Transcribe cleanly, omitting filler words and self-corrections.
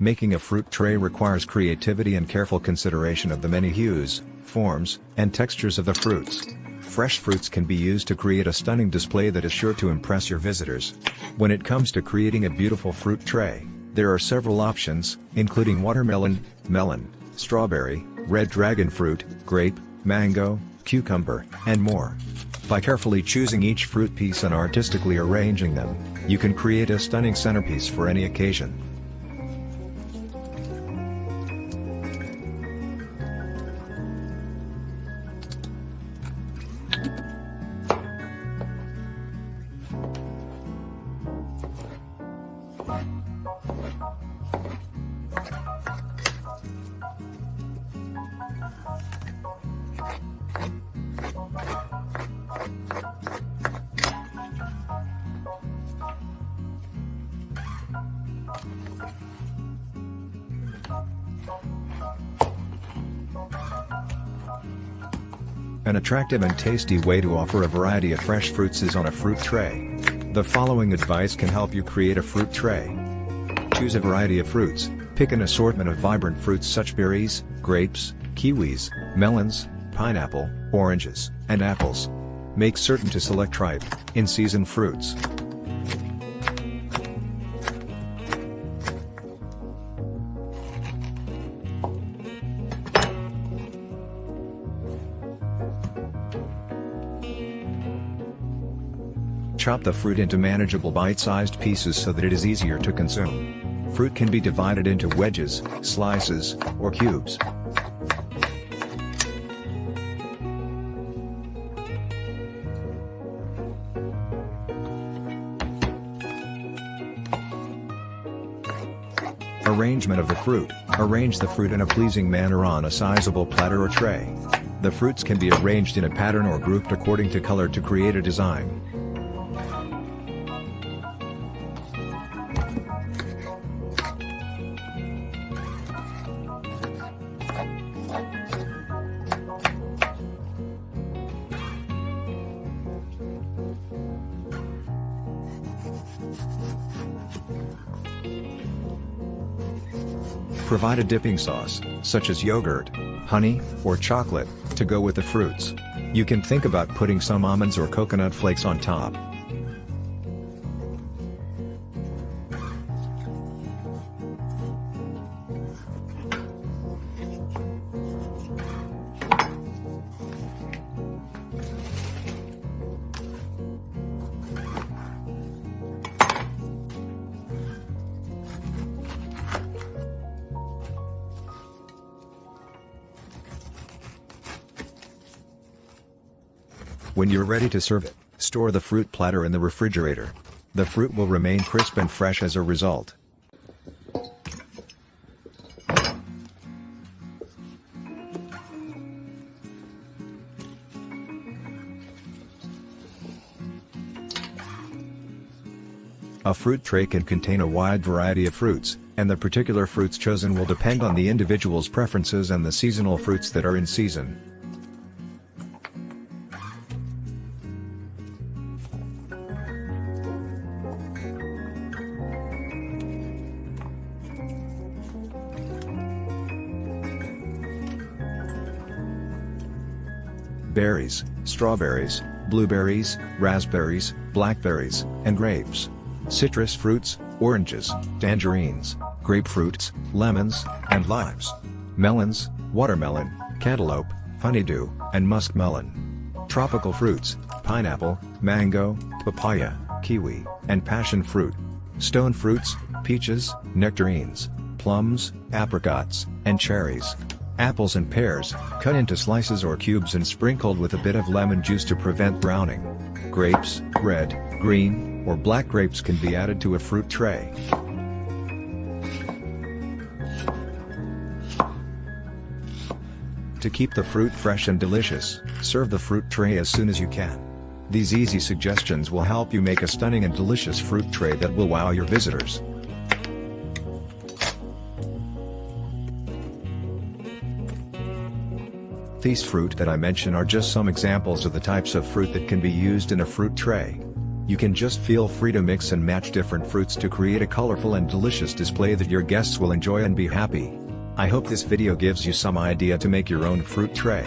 Making a fruit tray requires creativity and careful consideration of the many hues, forms, and textures of the fruits. Fresh fruits can be used to create a stunning display that is sure to impress your visitors. When it comes to creating a beautiful fruit tray, there are several options, including watermelon, melon, strawberry, red dragon fruit, grape, mango, cucumber, and more. By carefully choosing each fruit piece and artistically arranging them, you can create a stunning centerpiece for any occasion. An attractive and tasty way to offer a variety of fresh fruits is on a fruit tray. The following advice can help you create a fruit tray. Choose a variety of fruits. Pick an assortment of vibrant fruits such as berries, grapes, kiwis, melons, pineapple, oranges, and apples. Make certain to select ripe, in-season fruits. Chop the fruit into manageable bite-sized pieces so that it is easier to consume. Fruit can be divided into wedges, slices, or cubes. Arrangement of the fruit. Arrange the fruit in a pleasing manner on a sizable platter or tray. The fruits can be arranged in a pattern or grouped according to color to create a design. Provide a dipping sauce, such as yogurt, honey, or chocolate, to go with the fruits. You can think about putting some almonds or coconut flakes on top. When you're ready to serve it, store the fruit platter in the refrigerator. The fruit will remain crisp and fresh as a result. A fruit tray can contain a wide variety of fruits, and the particular fruits chosen will depend on the individual's preferences and the seasonal fruits that are in season. Berries, strawberries, blueberries, raspberries, blackberries, and grapes. Citrus fruits, oranges, tangerines, grapefruits, lemons, and limes. Melons, watermelon, cantaloupe, honeydew, and muskmelon. Tropical fruits, pineapple, mango, papaya, kiwi, and passion fruit. Stone fruits, peaches, nectarines, plums, apricots, and cherries. Apples and pears, cut into slices or cubes and sprinkled with a bit of lemon juice to prevent browning. Grapes, red, green, or black grapes can be added to a fruit tray. To keep the fruit fresh and delicious, serve the fruit tray as soon as you can. These easy suggestions will help you make a stunning and delicious fruit tray that will wow your visitors. These fruit that I mention are just some examples of the types of fruit that can be used in a fruit tray. You can just feel free to mix and match different fruits to create a colorful and delicious display that your guests will enjoy and be happy. I hope this video gives you some idea to make your own fruit tray.